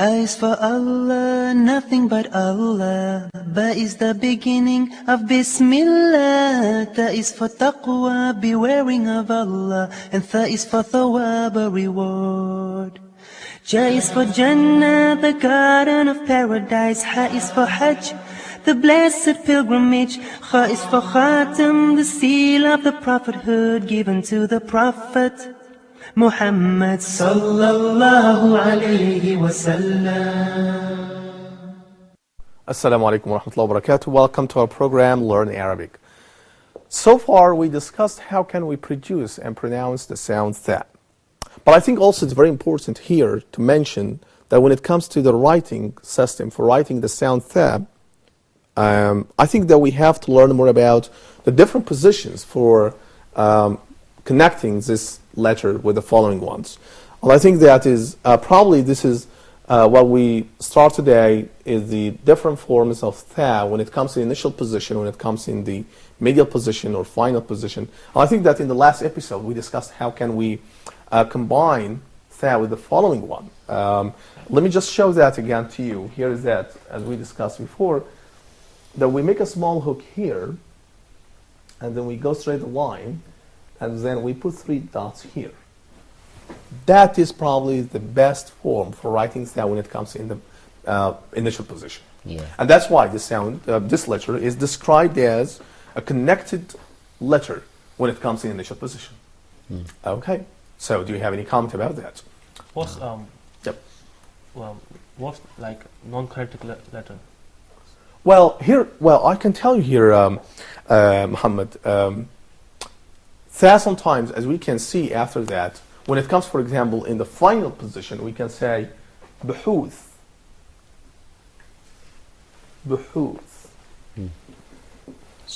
A is for Allah, nothing but Allah. Ba is the beginning of Bismillah. Ta is for taqwa, bewaring of Allah. And Tha is for thawab, a reward. Ja is for Jannah, the garden of paradise. Ha is for Hajj, the blessed pilgrimage. Kha is for Khatam, the seal of the prophethood given to the Prophet Muhammad sallallahu alayhi wa sallam. Assalamu alaikum wa rahmatullahi wa barakatuh. Welcome to our program Learn Arabic. So far we discussed how can we produce and pronounce the sound tha. But I think also it's very important here to mention that when it comes to the writing system for writing the sound tha, I think that we have to learn more about the different positions for connecting this letter with the following ones. Well, I think that is probably this is what we start today is the different forms of tha when it comes to the initial position, when it comes in the medial position or final position. I think that in the last episode we discussed how can we combine tha with the following one. Let me just show that again to you. Here is that, as we discussed before, that we make a small hook here, and then we go straight a line, and then we put 3 dots here. That is probably the best form for writing tha when it comes in the initial position. Yeah. And that's why this sound, this letter is described as a connected letter when it comes in initial position. Okay. So do you have any comment about that? What's Yep. what's like non-connected letter? Well, here, I can tell you here, Muhammad. Tha sometimes, as we can see after that, when it comes, for example, in the final position, we can say buhuth. Buhuth.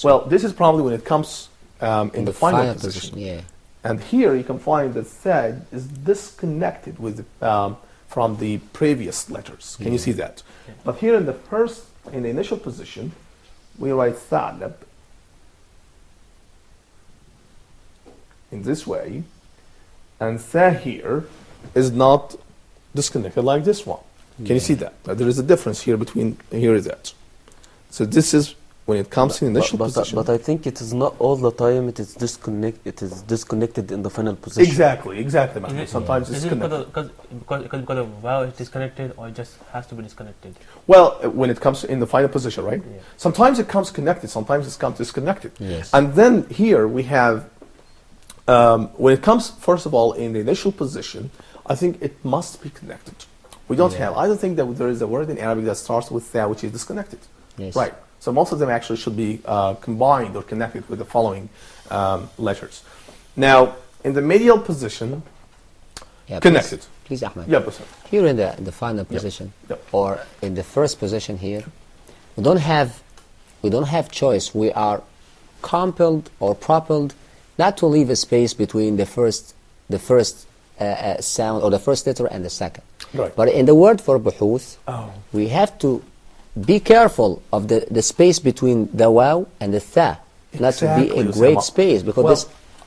Well, this is probably when it comes in the final position. Yeah. And here you can find that tha is disconnected with from the previous letters. Can you see that? Okay. But here in the initial position, we write thalab in this way, and tha here is not disconnected like this one. Can you see that? There is a difference here between here and that. So this is when it comes in initial position. But I think it is not all the time it is disconnected in the final position. Exactly, Mahmoud. Sometimes it's is it connected. because of vowel is disconnected, or it just has to be disconnected? Well, when it comes in the final position, right? Yeah. Sometimes it comes connected, sometimes it comes disconnected. Yes. And then here we have, when it comes, first of all, in the initial position, I think it must be connected. We don't have, I don't think that there is a word in Arabic that starts with tha which is disconnected. Yes. Right. So most of them actually should be combined or connected with the following letters. Now, in the medial position, Yeah, connected. Please, Ahmed. Yeah, Bassam. Here in the final position, Yep. or in the first position here, we don't have choice. We are compelled or propelled not to leave a space between the first sound or the first letter and the second. Right. But in the word for buhuth, Oh. we have to be careful of the space between the waw and the tha, not to be Exactly, a great Osama. space, because Well, this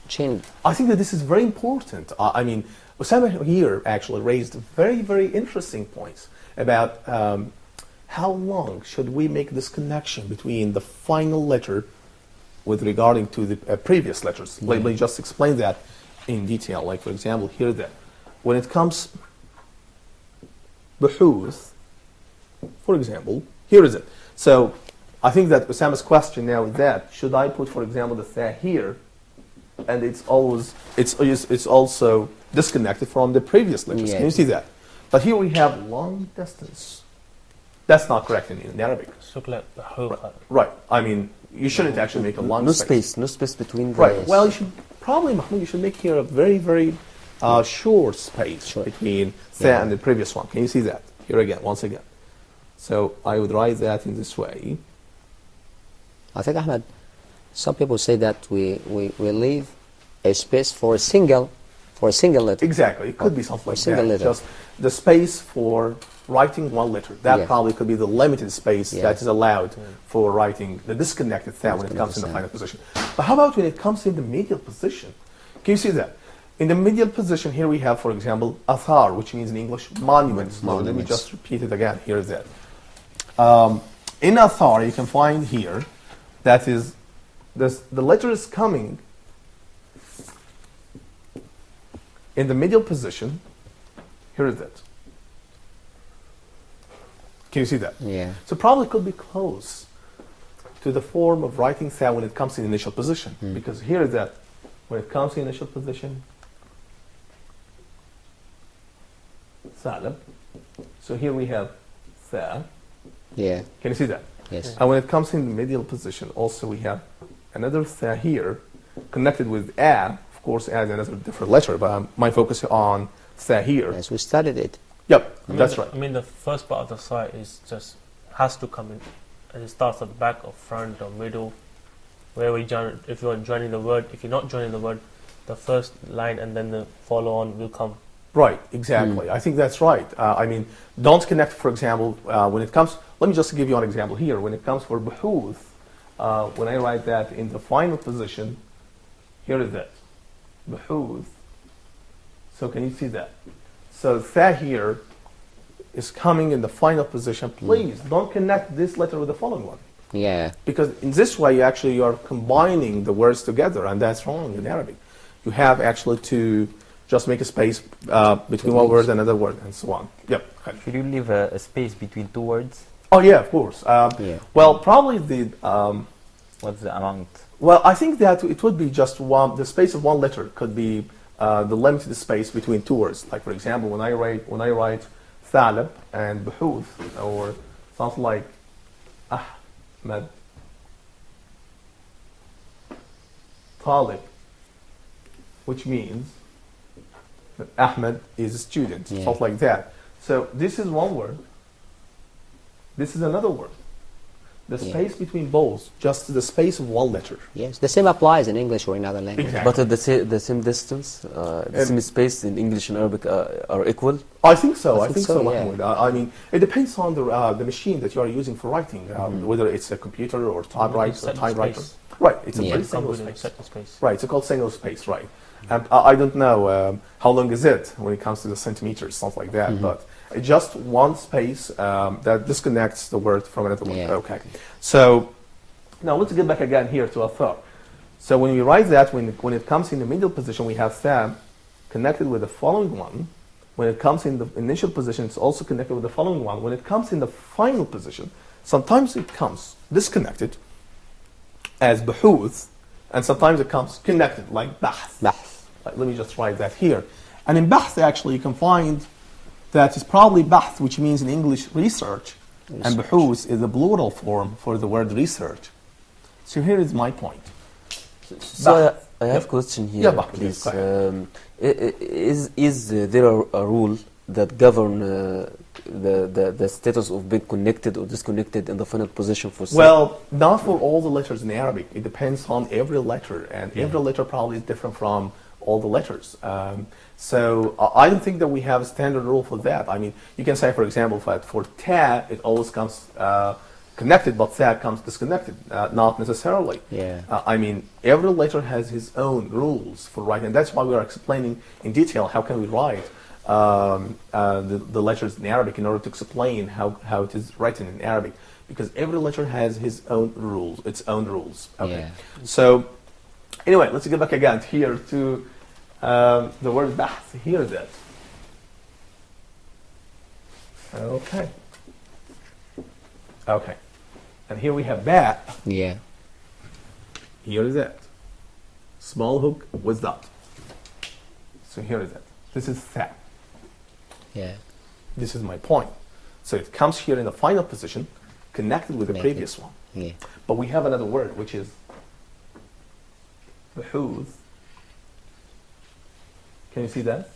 change. I think that this is very important. I mean, Osama here actually raised very, very interesting points about how long should we make this connection between the final letter with regarding to the previous letters. Let me just explain that in detail. Like, for example, here that when it comes buhuth, for example, here is it. So I think that Osama's question now is that should I put, for example, the tha here, and it's also disconnected from the previous letters. Yeah. Can you see that? But here we have long distance. That's not correct in Arabic. Right. I mean, you shouldn't actually make a long No space between the... Right. Well, you should probably, Mahmoud, you should make here a very, very short space between tha and the previous one. Can you see that? Here again, once again. So I would write that in this way. I think, Ahmed, some people say that we leave a space for a single letter. Exactly. It could be something like single that. letter. Just the space for writing one letter. That probably could be the limited space that is allowed for writing the disconnected tha when it comes in the final position. But how about when it comes in the medial position? Can you see that? In the medial position, here we have, for example, athar, which means in English monuments. So let me Monuments. just repeat it again. Here is it. In athar, you can find here that is the letter is coming in the medial position. Here is it. Can you see that? Yeah. So probably could be close to the form of writing tha when it comes in initial position. Because here is that when it comes in initial position, salab. So here we have tha. Yeah. Can you see that? Yes. And when it comes in the medial position, also we have another tha here connected with a. Of course, a is another different letter, but my focus on tha here. As we studied it. Yep, I mean, that's right. I mean, the first part of the site is just has to come in, and it starts at the back or front or middle, where we join. If you're joining the word, if you're not joining the word, the first line and then the follow on will come. Right, exactly. I think that's right. I mean, don't connect, for example, when it comes, let me just give you an example here. When it comes for buhuth, when I write that in the final position, here is it, buhuth. So can you see that? So tha here is coming in the final position. Please don't connect this letter with the following one. Yeah. Because in this way, you are combining the words together, and that's wrong in Arabic. You have actually to just make a space between one word and another word, and so on. Yep. Okay. Should you leave a space between two words? Oh yeah, of course. Yeah. Well, probably the. What's the amount? Well, I think that it would be just one. The space of one letter could be the limited space between two words. Like for example, when I write thalab and buhuth, or something like Ahmed Talib, which means that Ahmed is a student, Yeah. something like that. So this is one word. This is another word. The Yeah. space between both, just the space of one letter. Yes. The same applies in English or in other languages. Exactly. But at the same distance, the same space in English and Arabic are equal. I think so. I think so, yeah. Mahmoud. I mean, it depends on the machine that you are using for writing, whether it's a computer or typewriter. set the typewriter. space. Right. It's a Yeah. very Come single with a space. set space. Right. It's called single space. Right. And I don't know how long is it when it comes to the centimeters, something like that. But it's just one space that disconnects the word from another word. Yeah. Okay. So now let's get back again here to athar. So when we write that, when it comes in the middle position, we have tha connected with the following one. When it comes in the initial position, it's also connected with the following one. When it comes in the final position, sometimes it comes disconnected as buhuth, and sometimes it comes connected like bahth. Bahth. Let me just write that here. And in bahth, actually, you can find that it's probably bahth, which means in English research, and buhuth is the plural form for the word research. So here is my point. So I have Yep. a question here, Yeah, Bah, please. go Is there a rule that govern the status of being connected or disconnected in the final position for Well, not for all the letters in Arabic. It depends on every letter, and every letter probably is different from all the letters. So I don't think that we have a standard rule for that. I mean, you can say, for example, that for ta, it always comes connected, but tha comes disconnected. Not necessarily. Yeah. I mean, every letter has his own rules for writing. And that's why we are explaining in detail how can we write the letters in Arabic in order to explain how it is written in Arabic, because every letter has his own rules, its own rules. Okay. Yeah. So anyway, let's get back again here to the word bahth. Here is it. Okay. Okay. And here we have ba. Yeah. Here is it. Small hook with dot. So here is it. This is tha. Yeah. This is my point. So it comes here in the final position, connected with the Connected. previous one. Yeah. But we have another word, which is buhuth. Can you see that?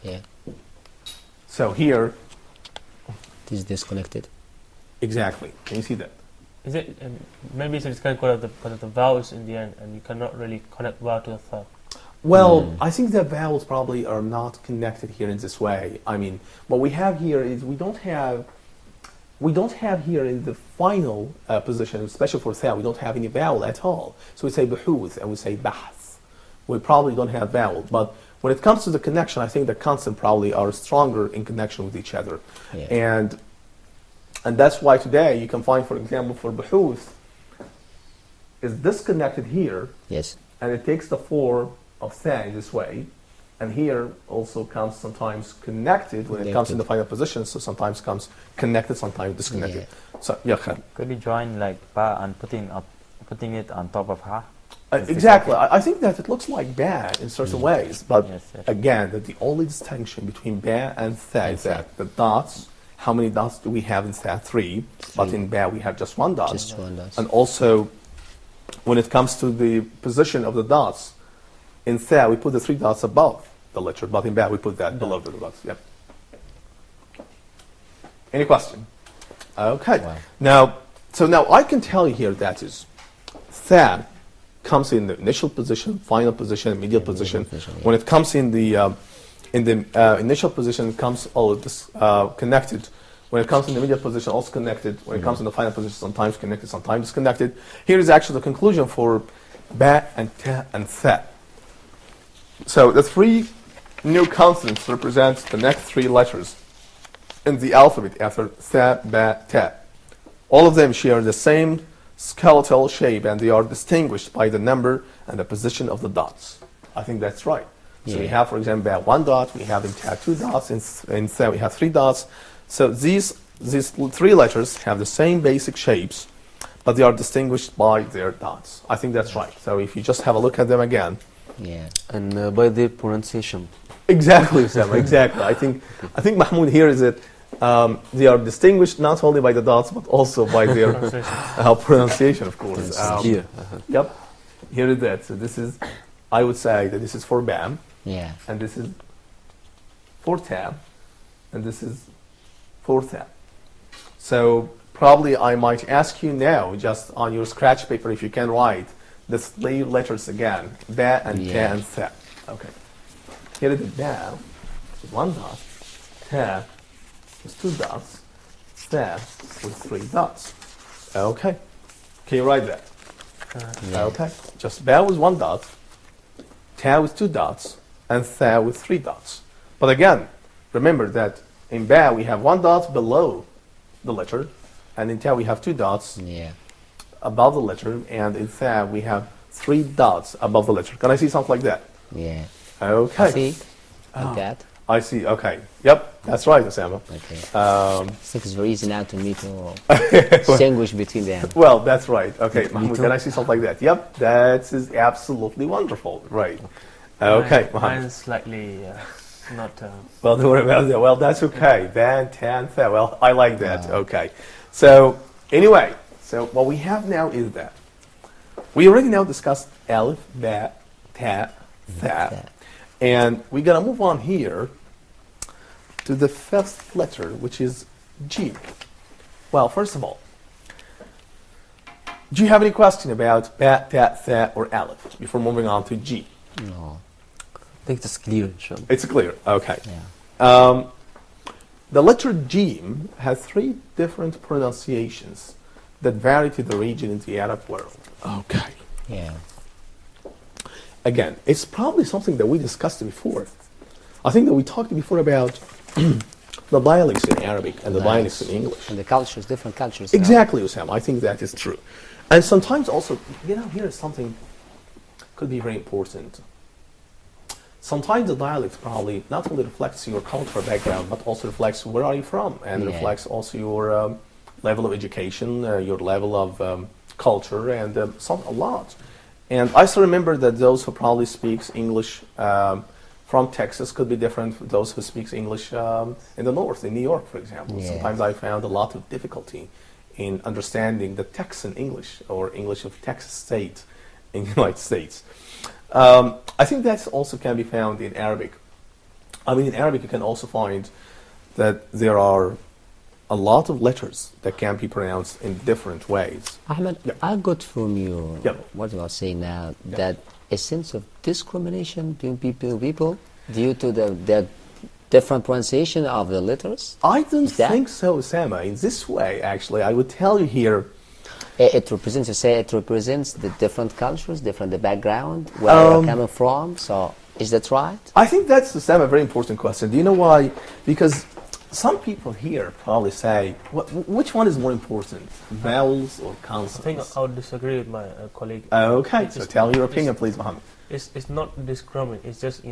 Yeah. So here, It is disconnected. exactly. Can you see that? Is it maybe it's because of the vowels in the end, and you cannot really connect vowel to the tha. Well, I think the vowels probably are not connected here in this way. I mean, what we have here is we don't have here in the final position, especially for tha, we don't have any vowel at all. So we say buhuth and we say bahth. We probably don't have vowel, but When it comes to the connection, I think the consonants probably are stronger in connection with each other. Yeah. And that's why today you can find, for example, for buhuth, is disconnected here, Yes. and it takes the form of tha in this way. And here also comes sometimes connected when it comes in the final position, so sometimes comes connected, sometimes disconnected. So, yeah, Khalid. Could you join like ba and putting it on top of ha? Is this Exactly. okay? I think that it looks like ba in certain ways, but Yes, yes. again, that the only distinction between ba and tha is that the dots, how many dots do we have in tha? Three, but in ba we have just one dot. Just one dot. And also, when it comes to the position of the dots, in tha we put the three dots above the letter, but in ba we put that below the dots. Yep. Any question? Okay. Wow. Now I can tell you here that is tha comes in the initial position, final position, and medial position. position, yeah. When it comes in the initial position, it comes all of this connected. When it comes in the medial position, also connected. When it comes in the final position, sometimes connected, sometimes disconnected. Here is actually the conclusion for ba and ta and tha. So the three new consonants represent the next three letters in the alphabet after tha, ba, ta. All of them share the same skeletal shape, and they are distinguished by the number and the position of the dots. I think that's right. So we Yeah. have, for example, ba one dot, we have in ta two dots, in tha we have three dots. So these three letters have the same basic shapes, but they are distinguished by their dots. I think that's right. So if you just have a look at them again, Yeah. And by their pronunciation. exactly, Sam, exactly. I think Mahmoud here is that they are distinguished not only by the dots but also by their pronunciation, of course. Here. Yep, here is that. So this is, I would say that this is for bam, Yeah. and this is for tab, and this is for tab. So probably I might ask you now, just on your scratch paper, if you can write the three letters again, ba and ta Yeah. and tha. Okay. Here is the ba with one dot, ta with two dots, tha with three dots. Okay. Can you write that? Yeah. Okay. Just ba with one dot, ta with two dots, and tha with three dots. But again, remember that in ba we have one dot below the letter, and in ta we have two dots Yeah. above the letter, and in tha we have three dots above the letter. Can I see something like that? Yeah. Okay. See? Like that? I see. Okay. Yep. That's right, Osama. Okay. Um, I think it's very easy now to me to distinguish between them. well, that's right. Okay, Mahmoud, too. can I see something like that? Yep. That is absolutely wonderful. Right. Okay, Mohammed. Mine's slightly not. Well, don't worry about that. Well, that's okay. Van, tan, tha. Well, I like that. Okay. So, anyway, so what we have now is that we already now discussed alif, ba, ta, tha. And we're going to move on here to the fifth letter, which is G. Well, first of all, do you have any question about ba, ta, tha, or alif before moving on to G? No. I think it's clear, inshallah. It's clear. Okay. Yeah. The letter G has three different pronunciations that vary to the region in the Arab world. Okay. Yeah. Again, it's probably something that we discussed before. I think that we talked before about the dialects in Arabic and the dialects in English. And the cultures, different cultures. now. Exactly, Usam. I think that is true. And sometimes also, here is something could be very important. Sometimes the dialect probably not only reflects your cultural background, but also reflects where are you from, and Yeah. reflects also your level of education, your level of culture, and a lot. And I still remember that those who probably speaks English from Texas could be different from those who speaks English in the north, in New York, for example. Yeah. Sometimes I found a lot of difficulty in understanding the Texan English or English of Texas State in the United States. I think that also can be found in Arabic. I mean, in Arabic you can also find that there are a lot of letters that can be pronounced in different ways. Ahmed, Yeah. I got from you Yeah. what you are saying now, Yeah. that a sense of discrimination between people due to the different pronunciation of the letters. I don't Is that- think so, Osama. In this way, actually, I would tell you here. It represents, you say, it represents the different cultures, different the background, where you're coming from. So Is that right? I think that's, Sam, a very important question. Do you know why? Because some people here probably say, which one is more important, vowels or I think consonants? I would disagree with my colleague. Okay, so tell me your opinion, please, Mohammed. It's not discriminating. It's just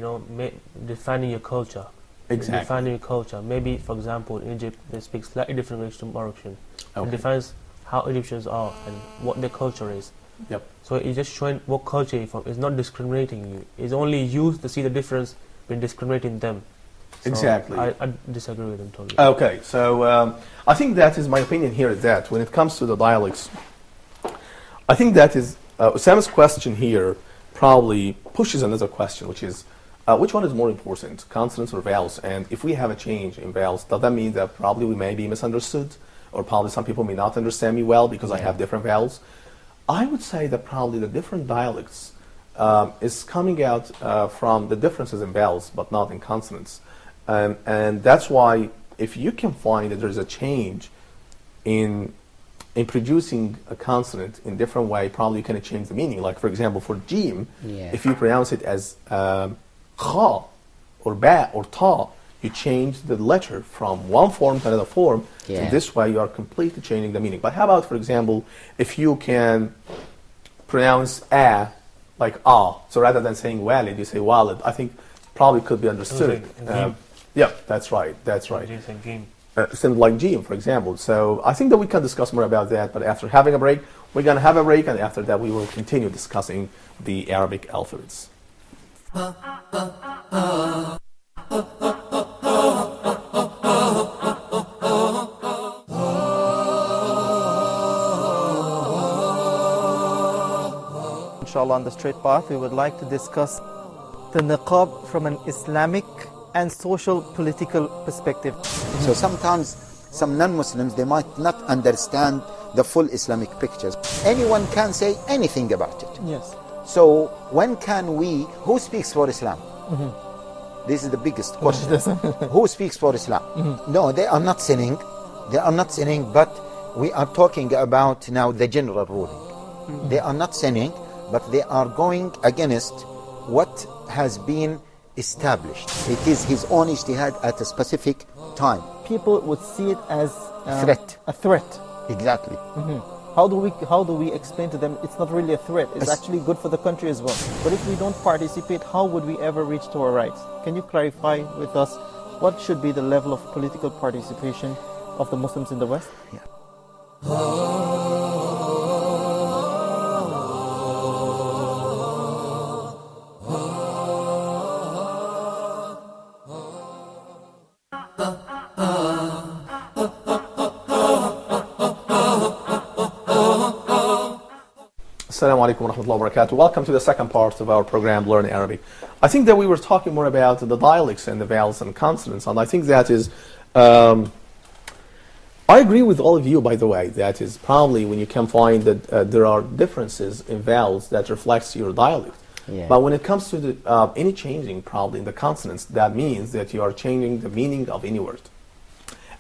defining your culture. Exactly. Defining your culture. Maybe, for example, in Egypt they speak slightly different English to Moroccan. Okay. It defines how Egyptians are and what their culture is. Yep. So it's just showing what culture you're from. It's not discriminating you. It's only used to see the difference between discriminating them. So Exactly. I disagree with them totally. Okay, so I think that is my opinion here is that when it comes to the dialects, I think that is, Sam's question here probably pushes another question, which is, which one is more important, consonants or vowels? And if we have a change in vowels, does that mean that probably we may be misunderstood? Or probably some people may not understand me well because I have different vowels? I would say that probably the different dialects is coming out from the differences in vowels, but not in consonants. And that's why if you can find that there's a change in producing a consonant in different way, probably you can change the meaning. Like, for example, for jim, if you pronounce it as kha or ba or ta, you change the letter from one form to another form. And this way you are completely changing the meaning. But how about, for example, if you can pronounce a like ah, so rather than saying walid, you say walid, I think probably could be understood. Yeah, that's right. Something like jim, for example. So I think that we can discuss more about that, but after having a break, we're going to have a break, and after that we will continue discussing the Arabic alphabets. Inshallah, on the straight path, we would like to discuss the niqab from an Islamic and social political perspective. So sometimes some non-Muslims, they might not understand the full Islamic pictures. Anyone can say anything about it. Yes. So when can we, who speaks for Islam? This is the biggest question. Who speaks for Islam? No, they are not sinning. They are not sinning, but we are talking about now the general ruling. They are not sinning, but they are going against what has been established. It is his own ijtihad at a specific time. People would see it as Threat. a threat. Exactly. How do we explain to them it's not really a threat, it's actually good for the country as well? But if we don't participate, how would we ever reach to our rights? Can you clarify with us what should be the level of political participation of the Muslims in the West? Assalamu alaikum wa rahmatullahi wa barakatuh. Welcome to the second part of our program, Learn Arabic. I think that we were talking more about the dialects and the vowels and consonants, and I think that is, I agree with all of you, by the way, that is probably when you can find that there are differences in vowels that reflects your dialect. But when it comes to the, any changing probably in the consonants, that means that you are changing the meaning of any word.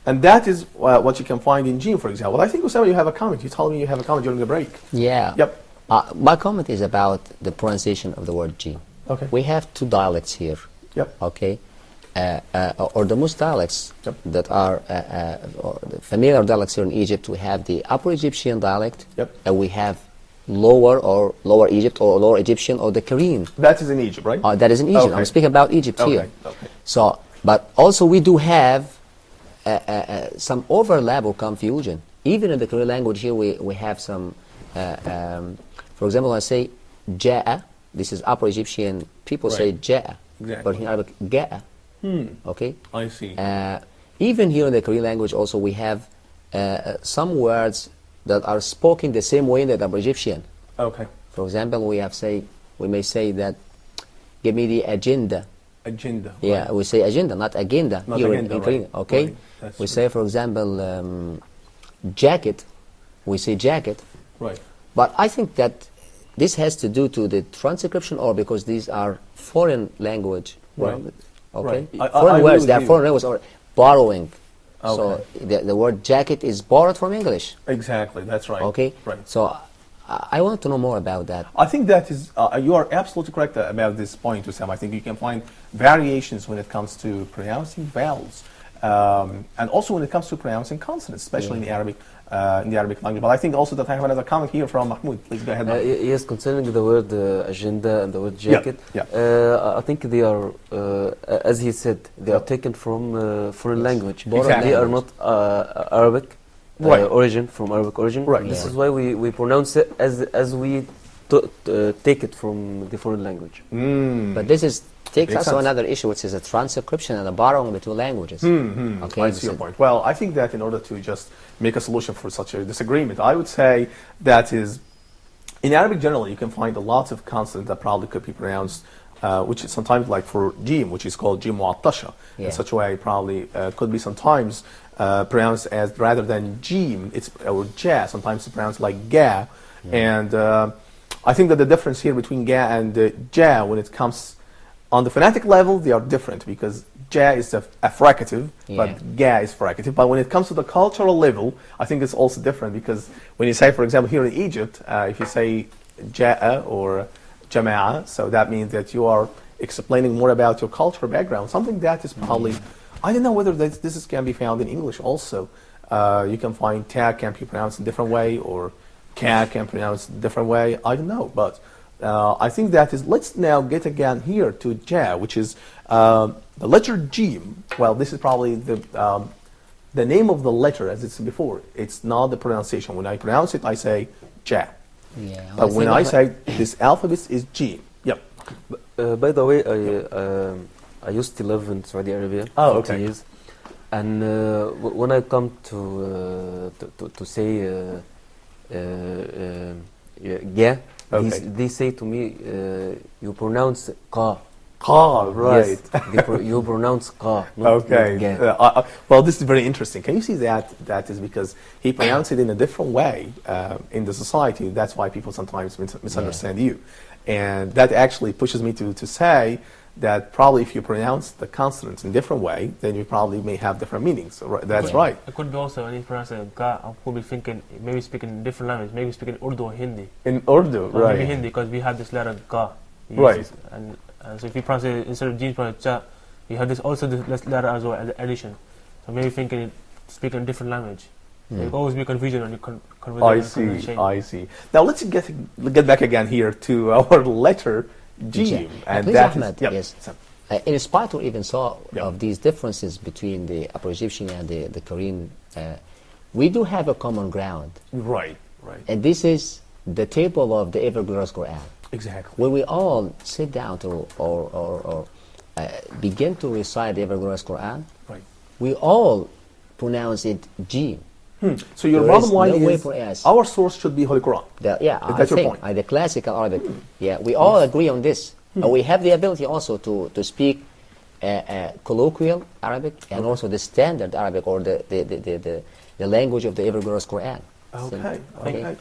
And that is what you can find in jim, for example. I think, Osama, you have a comment. You told me you have a comment during the break. Yeah. Yep. My comment is about the pronunciation of the word jim. Okay. We have two dialects here. Yep. Okay. Or the most dialects that are or the familiar dialects here in Egypt, we have the Upper Egyptian dialect, and we have Lower Egypt or Lower Egyptian or the Korean. That is in Egypt, right? That is in Egypt. Okay. I'm speaking about Egypt here. Okay. So, but also we do have some overlap or confusion. Even in the Korean language here, we have some. For example, I say ja'a. This is Upper Egyptian. People say ja'a, but in Arabic ga'a. Okay. I see. Even here in the Korean language, also we have some words that are spoken the same way in the Upper Egyptian. Okay. For example, we may say that, give me the agenda. Agenda. Yeah, right. we say agenda, not agenda. Not here agenda, in Korean. right. Okay. Right. We say, for example, jacket. We say jacket. Right. But I think that this has to do to the transcription, or because these are foreign language. Right. Okay. Right. Foreign words. They are foreign language or borrowing. Okay. So the word jacket is borrowed from English. Exactly. That's right. Okay. Right. So I want to know more about that. I think that is, you are absolutely correct about this point, Sam. I think you can find variations when it comes to pronouncing vowels, and also when it comes to pronouncing consonants, especially in the Arabic language. But I think also that I have another comment here from Mahmoud. Please go ahead. Yes, concerning the word agenda and the word jacket, I think they are, as he said, they are taken from foreign language. Exactly. They are not Arabic. Origin, from Arabic origin. Right. This is why we pronounce it as we take it from the foreign language. But this takes Makes us to sense. another issue, which is a transcription and a borrowing between languages. Okay, I see your point. Well, I think that in order to just make a solution for such a disagreement, I would say that is, in Arabic generally, you can find a lot of consonants that probably could be pronounced, which is sometimes like for jim, which is called jim mu'attasha. In such a way, probably could be sometimes pronounced as, rather than jim, or ja, sometimes it's pronounced like ga. And I think that the difference here between ga and ja, when it comes on the phonetic level, they are different, because ja is a fricative, but ga is fricative. But when it comes to the cultural level, I think it's also different, because when you say, for example, here in Egypt, if you say ja'a or jama'a, so that means that you are explaining more about your cultural background, something that is probably, I don't know whether this can be found in English also. You can find ta can be pronounced in a different way, or ka can be pronounced in a different way. I don't know, but I think that is, let's now get again here to ja, which is the letter jim. Well, this is probably the name of the letter as it's before. It's not the pronunciation. When I pronounce it, I say ja. But when I say this alphabet is jim. Yep. By the way, I used to live in Saudi Arabia for 2 years, and when I come to say yeah, they say to me, you pronounce ka. Ka, right. Yes, you pronounce ka, not ga. Well, this is very interesting. Can you see that? That is because he pronounced it in a different way in the society. That's why people sometimes misunderstand you. And that actually pushes me to say that probably if you pronounce the consonants in a different way, then you probably may have different meanings. That's right. It could be also when you pronounce ga, I could be thinking maybe speaking in different language, maybe speaking Urdu or Hindi. In Urdu, or right. maybe Hindi, because we have this letter ga. Right. And so if you pronounce it instead of jim, pronounce cha, you have this also this letter as well as addition. So maybe thinking speaking a different language. There will always be confusion on your conversation. I see. Now let's get back again here to our letter jim, and that Ahmed, is in spite or even so of these differences between the Afro-Egyptian and the Korean, we do have a common ground. Right. And this is the table of the ever-glorious Quran. Exactly. When we all sit down to or begin to recite the ever-glorious Quran, we all pronounce it jim. So your bottom line is our source should be Holy Quran. That's your point. The classical Arabic. We all agree on this. We have the ability also to speak colloquial Arabic and also the standard Arabic, or the language of the ever-glorious Quran. Okay.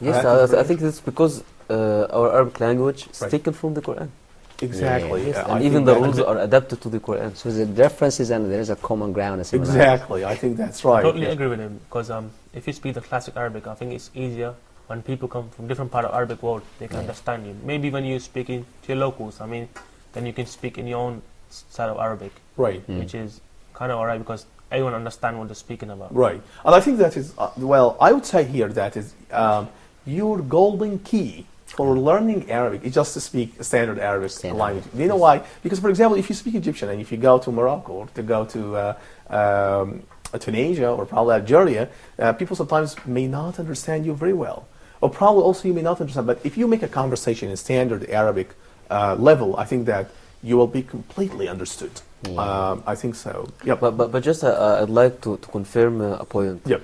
Yes, I think it's because our Arabic language is taken from the Quran. Exactly. And even the rules are adapted to the Quran. So the differences, and there is a common ground. Exactly. I think that's right. I totally agree with him, because if you speak the classic Arabic, I think it's easier when people come from different part of Arabic world, they can understand you. Maybe when you're speaking to your locals, then you can speak in your own side of Arabic. Right. Which is kind of alright, because everyone understands what they're speaking about. Right. And I think that is, I would say here that is your golden key for learning Arabic is just to speak standard Arabic language. Do you know why? Because, for example, if you speak Egyptian and if you go to Morocco or to go to Tunisia or probably Algeria, people sometimes may not understand you very well. Or probably also you may not understand. But if you make a conversation in standard Arabic level, I think that you will be completely understood. I think so. Yep. But just I'd like to confirm a point. Yep.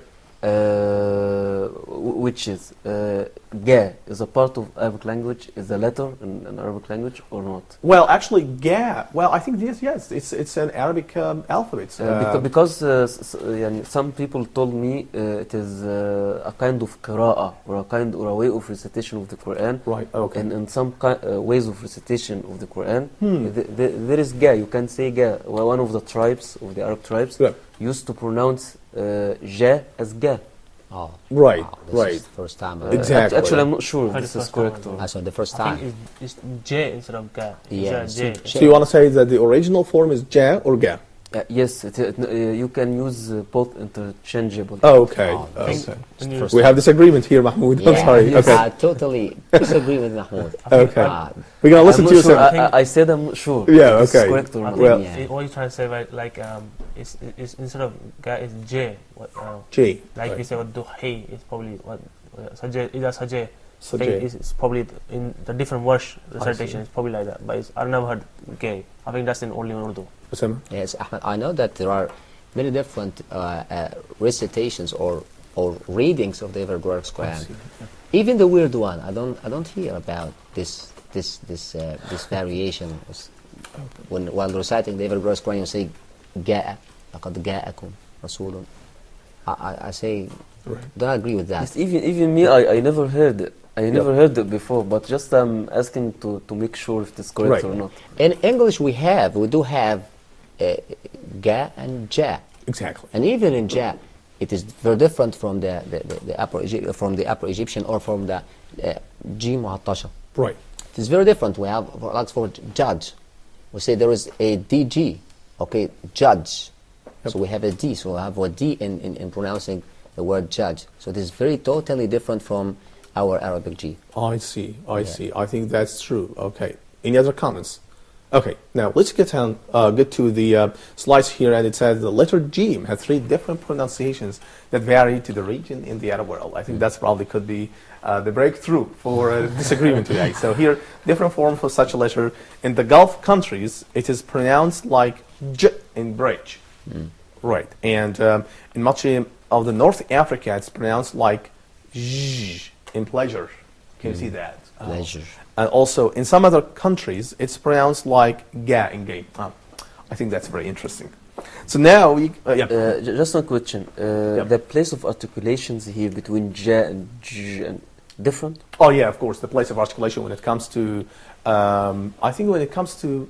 Which is ga is a part of Arabic language, is a letter in Arabic language or not? Well, actually, ga. Well, I think yes. It's an Arabic alphabet. Because some people told me it is a kind of qira'ah, or a way of recitation of the Quran. Right. Okay. And in some ways of recitation of the Quran, there is ga. You can say ga. Well, one of the tribes of the Arab tribes used to pronounce ja as ga. Oh, Right, wow, this right. is the first time. Exactly. Actually, I'm not sure if Heard this it is first correct time. or So the first I time. think it's J instead of Ga. Yeah, J. so So you want to say that the original form is ja or ga? yes, you can use both interchangeable. Oh, okay. Oh, Okay. this- When you- first We have disagreement here, Mahmoud. I'm Yeah, sorry. Okay. I totally disagree with Mahmoud. Okay. We're gonna I'm listen not to you. sure. Sam. I said I'm not sure. Yeah, if this okay. is correct or I not. think Well- Yeah. what you're trying to say, right? Like, it's instead of Ga is J. J. Like we Right. say, what do hey? It's probably what Sajay. Either Sajay. So Thing J. is it's probably in the different verse recitation. see. It's probably like that. But I've never heard gay. I think that's in only in Urdu. Osama? Yes, Ahmed, I know that there are many different recitations or readings of the Evergreen Quran. Even the weird one, I don't hear about this variation. While reciting the Evergreen Quran, you say جاء لقد جاءكم رسول. I say don't agree with that. Yes, even me, I never heard it. I never heard it before, but just I'm asking to make sure if it's correct Right. or not. In English, we do have ga and ja, Exactly. and even in ja, it is very different from the Upper Egyptian or from the jim muhattasha. Right. It is very different. We have, like for judge, we say there is a DG, okay, judge. Yep. So we have a D, so we have a D in pronouncing the word judge. So it is very totally different from our Arabic G. I see. I see. I think that's true. Okay. Any other comments? Okay. Now let's get to the slides here, and it says the letter G has 3 different pronunciations that vary to the region in the Arab world. I think that's probably could be the breakthrough for disagreement today. So here, different form for such a letter. In the Gulf countries, it is pronounced like J in bridge. Right. And in much of the North Africa, it's pronounced like J in pleasure. Can you see that? Pleasure. And also, in some other countries, it's pronounced like ga in gay. I think that's very interesting. So now, Just one question. The place of articulations here between ja and j and different? Oh yeah, of course, the place of articulation when it comes to, I think when it comes to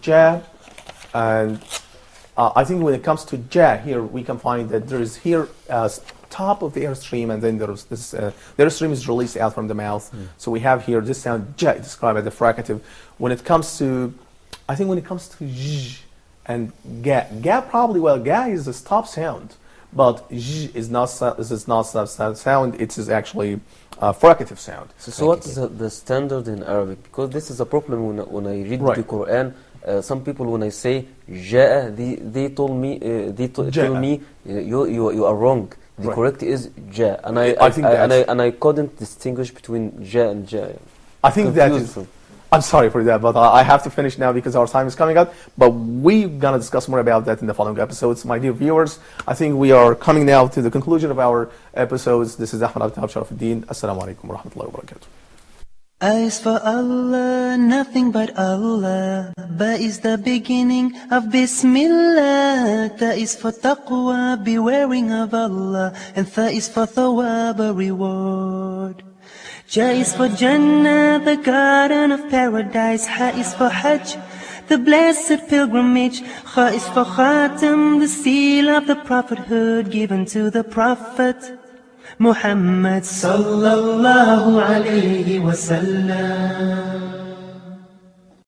ja, and I think when it comes to ja here, we can find that there is here top of the airstream, and then there's this, the airstream is released out from the mouth. So we have here this sound ja described as the fricative. When it comes to, I think when it comes to j and ga probably, well, ga is the stop sound, but j is not sound. It is actually a fricative sound. So what is the standard in Arabic? Because this is a problem when I read the Quran. Some people, when I say ja, they told me tell me you are wrong. The correct is ja, and I couldn't distinguish between ja and ja. I think that is. I'm sorry for that, but I have to finish now because our time is coming up. But we're gonna discuss more about that in the following episodes, my dear viewers. I think we are coming now to the conclusion of our episodes. This is Ahmed Abdul Sharafuddin. Assalamu alaikum wa rahmatullahi wa barakatuh. A is for Allah, nothing but Allah. Ba is the beginning of Bismillah. Ta is for taqwa, bewaring of Allah. And Tha is for thawab, a reward. Ja is for Jannah, the garden of paradise. Ha is for Hajj, the blessed pilgrimage. Kha is for Khatam, the seal of the prophethood given to the Prophet Muhammad sallallahu alayhi wa sallam.